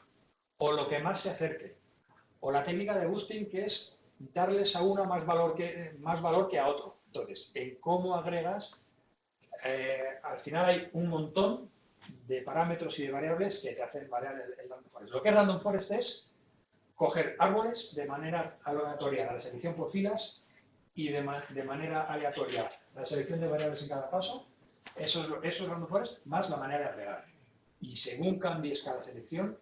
O lo que más se acerque. O la técnica de boosting, que es darles a una más valor que a otro. Entonces, en cómo agregas, al final hay un montón de parámetros y de variables que te hacen variar el Random Forest. Lo que es Random Forest es coger árboles de manera aleatoria, la selección por filas, y de manera aleatoria la selección de variables en cada paso. Eso es Random Forest más la manera de agregar. Y según cambies cada selección,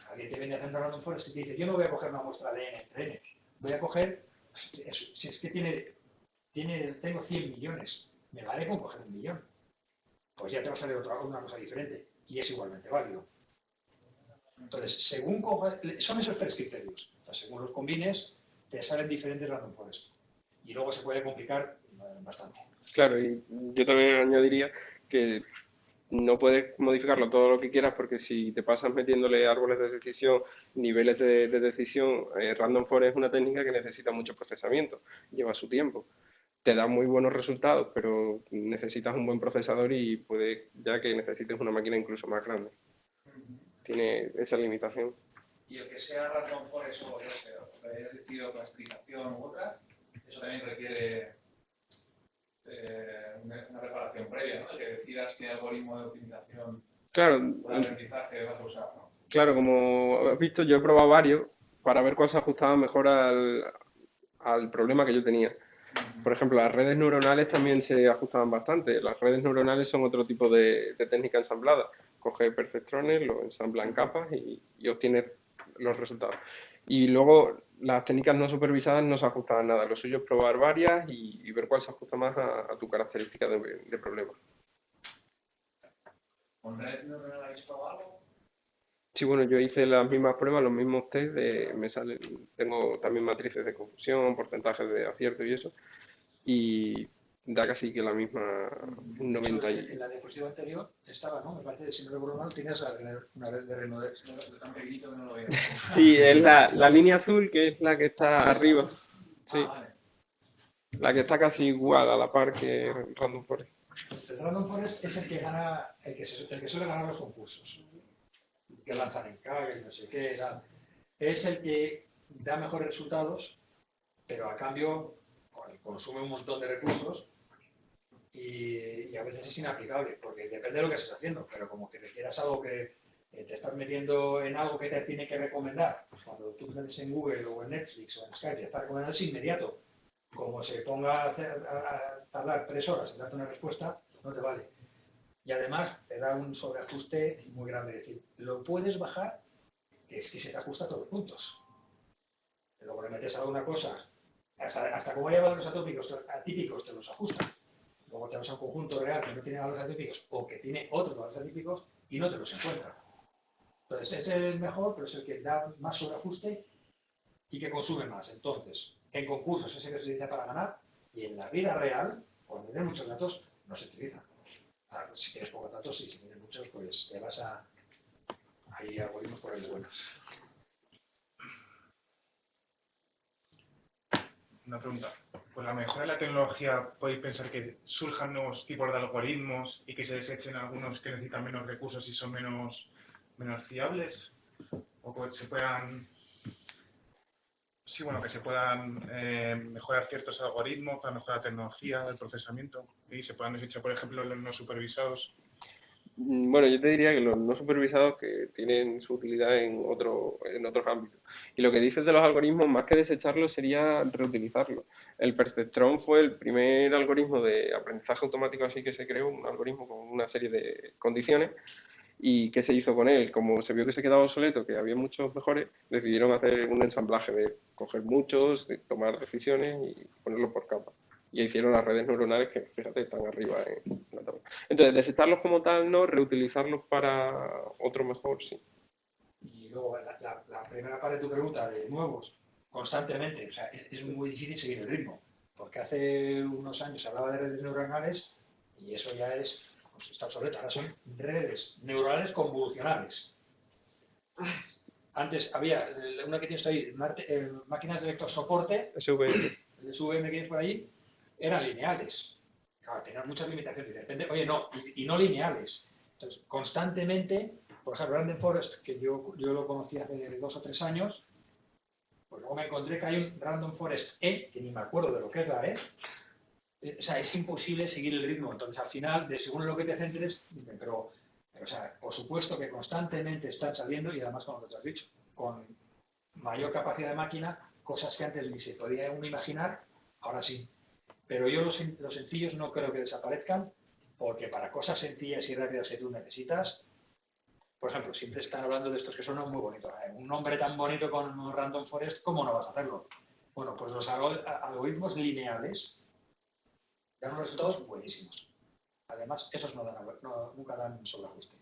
alguien te viene haciendo Random Forest y te dice, yo no voy a coger una muestra de n entre n, voy a coger, si es que tengo 100 millones, me vale con coger 1 millón. Pues ya te va a salir una cosa diferente y es igualmente válido. Entonces, según son esos 3 criterios. Entonces, según los combines, te salen diferentes Random Forest. y luego se puede complicar bastante. Claro, y yo también añadiría que no puedes modificarlo todo lo que quieras porque si te pasas metiéndole árboles de decisión, niveles de decisión, Random Forest es una técnica que necesita mucho procesamiento, lleva su tiempo. Te da muy buenos resultados, pero necesitas un buen procesador y puede ya que necesites una máquina incluso más grande. Tiene esa limitación. Y el que sea random forest o yo sé, o que hayas decidido clasificación u otra, eso también requiere una preparación previa, ¿no? Que decidas qué algoritmo de optimización Claro, o de aprendizaje vas a usar, ¿no? claro, como has visto, yo he probado varios para ver cuál se ajustaba mejor al problema que yo tenía. Por ejemplo, las redes neuronales también se ajustaban bastante. Las redes neuronales son otro tipo de técnica ensamblada. Coge perceptrones, lo ensambla en capas y obtiene los resultados. Y luego las técnicas no supervisadas no se ajustaban nada. Lo suyo es probar varias y ver cuál se ajusta más a tu característica de problema. ¿Con red neuronal habéis probado algo? Sí, bueno, yo hice las mismas pruebas, los mismos test, tengo también matrices de confusión, porcentajes de acierto y eso, y da casi que la misma, un De hecho, 90 en la diapositiva anterior estaba, ¿no? Me parece que si no recuerdo mal, tenías una red de Renodex. De tan pequeñito que no lo veo. Sí, es la línea azul que es la que está arriba, sí, Vale. la que está casi igual a la par que Random Forest. El Random Forest es el que gana, el que suele ganar los concursos, que lanzan en Kaggle, no sé qué, tal. Es el que da mejores resultados, pero a cambio consume un montón de recursos y a veces es inaplicable, porque depende de lo que estés haciendo, pero como que requieras algo que te estás metiendo en algo que te tiene que recomendar. Pues cuando tú metes en Google o en Netflix o en Skype, te está recomendando es inmediato. Como se ponga a tardar 3 horas en darte una respuesta, no te vale. Y además te da un sobreajuste muy grande. Es decir, lo puedes bajar, que es que se te ajusta a todos los puntos. Luego le metes a una cosa, hasta como hay valores atípicos te los ajusta. Luego te vas a un conjunto real que no tiene valores atípicos o que tiene otros valores atípicos y no te los encuentra. Entonces, ese es el mejor, pero es el que da más sobreajuste y que consume más. Entonces, en concursos ese que se utiliza para ganar y en la vida real, cuando tienes muchos datos, no se utiliza. Si tienes pocos datos, sí, si tienes muchos, pues te vas a... Hay algoritmos por ahí buenos. Una pregunta. Pues la mejora de la tecnología, ¿podéis pensar que surjan nuevos tipos de algoritmos y que se desechen algunos que necesitan menos recursos y son menos fiables? ¿O que se puedan, sí, bueno, que se puedan mejorar ciertos algoritmos para mejorar la tecnología, el procesamiento y se puedan desechar, por ejemplo, los no supervisados? Bueno, yo te diría que los no supervisados que tienen su utilidad en otros ámbitos. Y lo que dices de los algoritmos, más que desecharlos, sería reutilizarlos. El Perceptron fue el primer algoritmo de aprendizaje automático así que se creó, un algoritmo con una serie de condiciones. ¿Y qué se hizo con él? Como se vio que se quedaba obsoleto, que había muchos mejores, decidieron hacer un ensamblaje de coger muchos, de tomar decisiones y ponerlos por capas. Y hicieron las redes neuronales que, fíjate, están arriba en la tabla. Entonces, desecharlos como tal, no, reutilizarlos para otro mejor, sí. Y luego la primera parte de tu pregunta de nuevos, constantemente, o sea, es muy difícil seguir el ritmo, porque hace unos años se hablaba de redes neuronales y eso ya es, pues está obsoleto, ahora son redes neuronales convolucionales. Antes había una que tienes ahí, máquinas de vector soporte, SVM. el SVM que tienes por ahí, eran lineales. Claro, tenían muchas limitaciones. Depende, oye, no, y no lineales. Entonces, constantemente, por ejemplo, Random Forest, que yo lo conocí hace 2 o 3 años, pues luego me encontré que hay un Random Forest E, que ni me acuerdo de lo que es la E. O sea, es imposible seguir el ritmo. Entonces, al final, según lo que te centres, pero, o sea, por supuesto que constantemente están saliendo, y además, como te has dicho, con mayor capacidad de máquina, cosas que antes ni se podía uno imaginar, ahora sí. Pero yo los sencillos no creo que desaparezcan, porque para cosas sencillas y rápidas que tú necesitas, por ejemplo, siempre están hablando de estos que suenan muy bonitos. Un nombre tan bonito como Random Forest, ¿cómo no vas a hacerlo? Bueno, pues los algoritmos lineales dan unos resultados buenísimos. Además, esos nunca dan sobreajuste.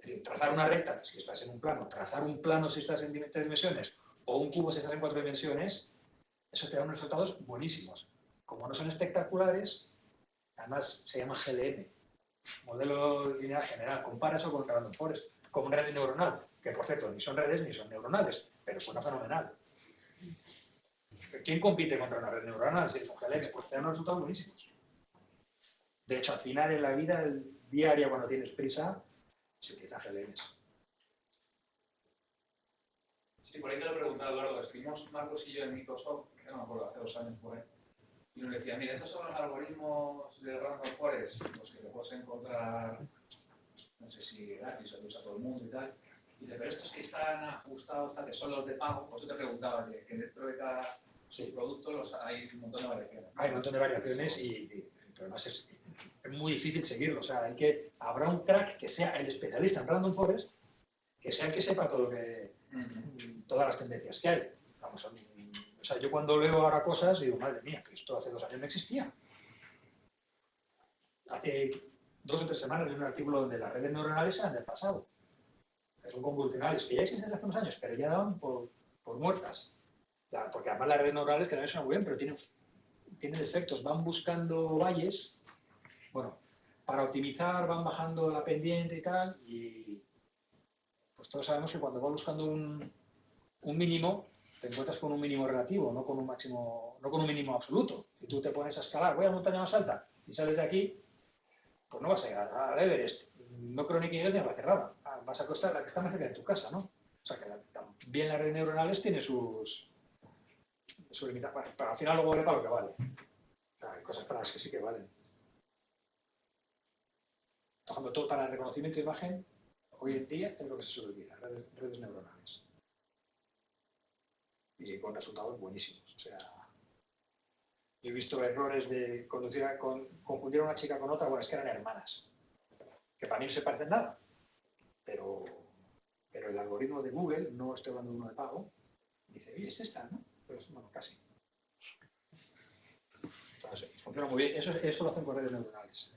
Es decir, trazar una recta si estás en un plano, trazar un plano si estás en 3 dimensiones, o un cubo si estás en 4 dimensiones, eso te da unos resultados buenísimos. como no son espectaculares, además se llama GLM, modelo lineal general. Compara eso con el Random Forest, con red neuronal, que por cierto ni son redes ni son neuronales, pero suena fenomenal. ¿Quién compite contra una red neuronal si es un GLM? Pues te dan unos resultados buenísimos. De hecho, al final en la vida diaria, cuando tienes prisa, se utiliza GLMs. Sí, por ahí te lo he preguntado, Eduardo. Estuvimos Marcos y yo en Microsoft, que no me acuerdo, hace 2 años por ahí. Y nos decía, mira, estos son los algoritmos de Random Forest, los que te puedes encontrar, no sé si gratis o que usa todo el mundo y tal. Y dice, pero estos que están ajustados, tal, que son los de pago, pues tú te preguntabas que dentro de cada producto hay un montón de variaciones. Hay un montón de variaciones y el problema es muy difícil seguirlo. O sea, habrá un crack que sea el especialista en Random Forest, que sea el que sepa todo lo que, todas las tendencias que hay. Vamos, o sea, yo cuando leo ahora cosas digo, madre mía, que esto hace 2 años no existía. Hace 2 o 3 semanas leí un artículo donde las redes neuronales eran del pasado, que son convolucionales, que ya existen hace unos años, pero ya daban por muertas. Porque además las redes neuronales que no son muy bien, pero tienen defectos, van buscando valles, bueno, para optimizar van bajando la pendiente y tal, y pues todos sabemos que cuando vas buscando un mínimo, te encuentras con un mínimo relativo, no con un máximo, no con un mínimo absoluto. Si tú te pones a escalar, voy a la montaña más alta y sales de aquí, pues no vas a llegar al Everest. No creo ni que llegues ni a la cerrada. Vas a costar la que está más cerca de tu casa, ¿no? O sea que también las redes neuronales tiene su limitación. Pero al final luego vale para lo que vale. O sea, hay cosas para las que sí que valen. Por ejemplo, todo para el reconocimiento de imagen, hoy en día es lo que se suele utilizar, redes neuronales. Y con resultados buenísimos. O sea, yo he visto errores de confundir a una chica con otra, bueno, es que eran hermanas, que para mí no se parecen nada, pero el algoritmo de Google, no estoy hablando de uno de pago, dice, oye, es esta, ¿no? Pues bueno, casi. O sea, sí, funciona muy bien. Eso lo hacen con redes neuronales.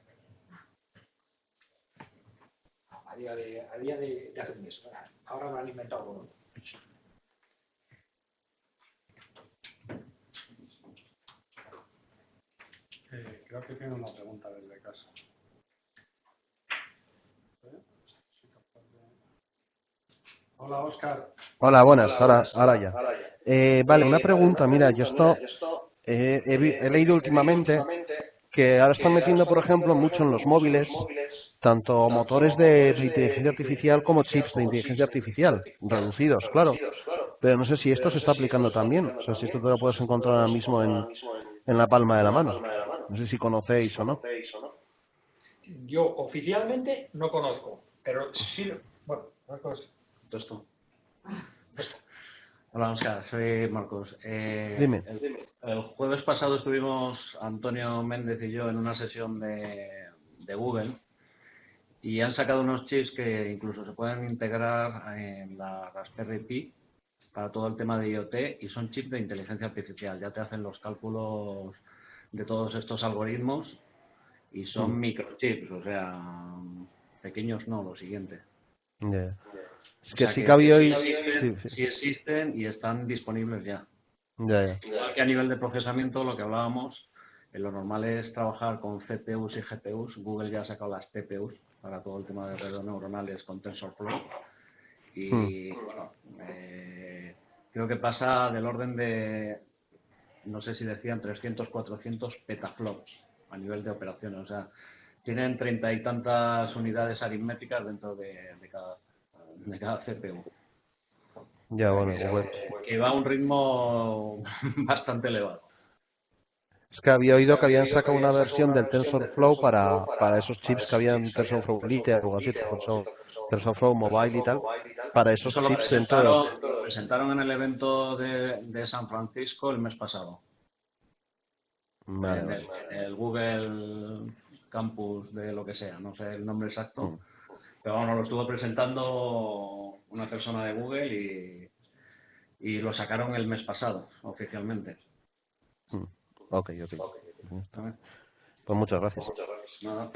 A día de hace un mes. Ahora lo han inventado algo. Creo que tiene una pregunta desde casa. Hola, Óscar. Hola, buenas, ahora ya. Vale, una pregunta, mira, yo he leído últimamente que ahora están metiendo, por ejemplo, mucho en los móviles, tanto motores de inteligencia artificial como chips de inteligencia artificial, reducidos, claro. Pero no sé si esto se está aplicando también, o sea, si esto te lo puedes encontrar ahora mismo en la palma de la mano. No sé si conocéis o no. Yo oficialmente no conozco, pero sí, bueno, Marcos. Esto. Hola, Oscar, soy Marcos. Dime. El jueves pasado estuvimos Antonio Méndez y yo en una sesión de Google y han sacado unos chips que incluso se pueden integrar en la Raspberry Pi para todo el tema de IoT y son chips de inteligencia artificial. Ya te hacen los cálculos de todos estos algoritmos y son microchips, o sea, pequeños no, lo siguiente. Yeah. Es O que sea, sí que había hoy... sí existen y están disponibles ya. Ya. Igual que a nivel de procesamiento, lo que hablábamos, lo normal es trabajar con CPUs y GPUs. Google ya ha sacado las TPUs para todo el tema de redes neuronales con TensorFlow. Y bueno, creo que pasa del orden de, no sé si decían 300, 400 petaflops a nivel de operaciones. O sea, tienen 30 y tantas unidades aritméticas dentro de cada CPU. Ya, bueno, Que va a un ritmo bastante elevado. Es que había oído que habían sacado una versión del TensorFlow para esos chips que habían TensorFlow Lite o algo así, TensorFlow Mobile y tal, para esos Eso lo chips dentro de... presentaron en el evento de San Francisco el mes pasado. Vale, vale. El Google Campus de lo que sea, no sé el nombre exacto, pero bueno, lo estuvo presentando una persona de Google y lo sacaron el mes pasado, oficialmente. Ok. Pues muchas gracias. Nada.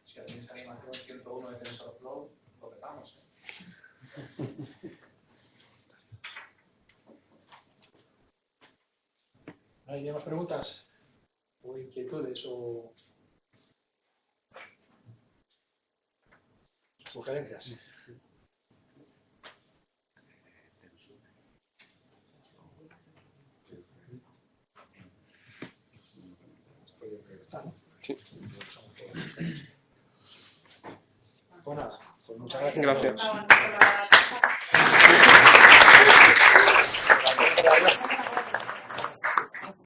Si alguien ¿Hay más preguntas? ¿O inquietudes o sugerencias? Pues yo creo que está, ¿no? Sí. Pues nada, pues muchas gracias. Gracias. Estaban con la-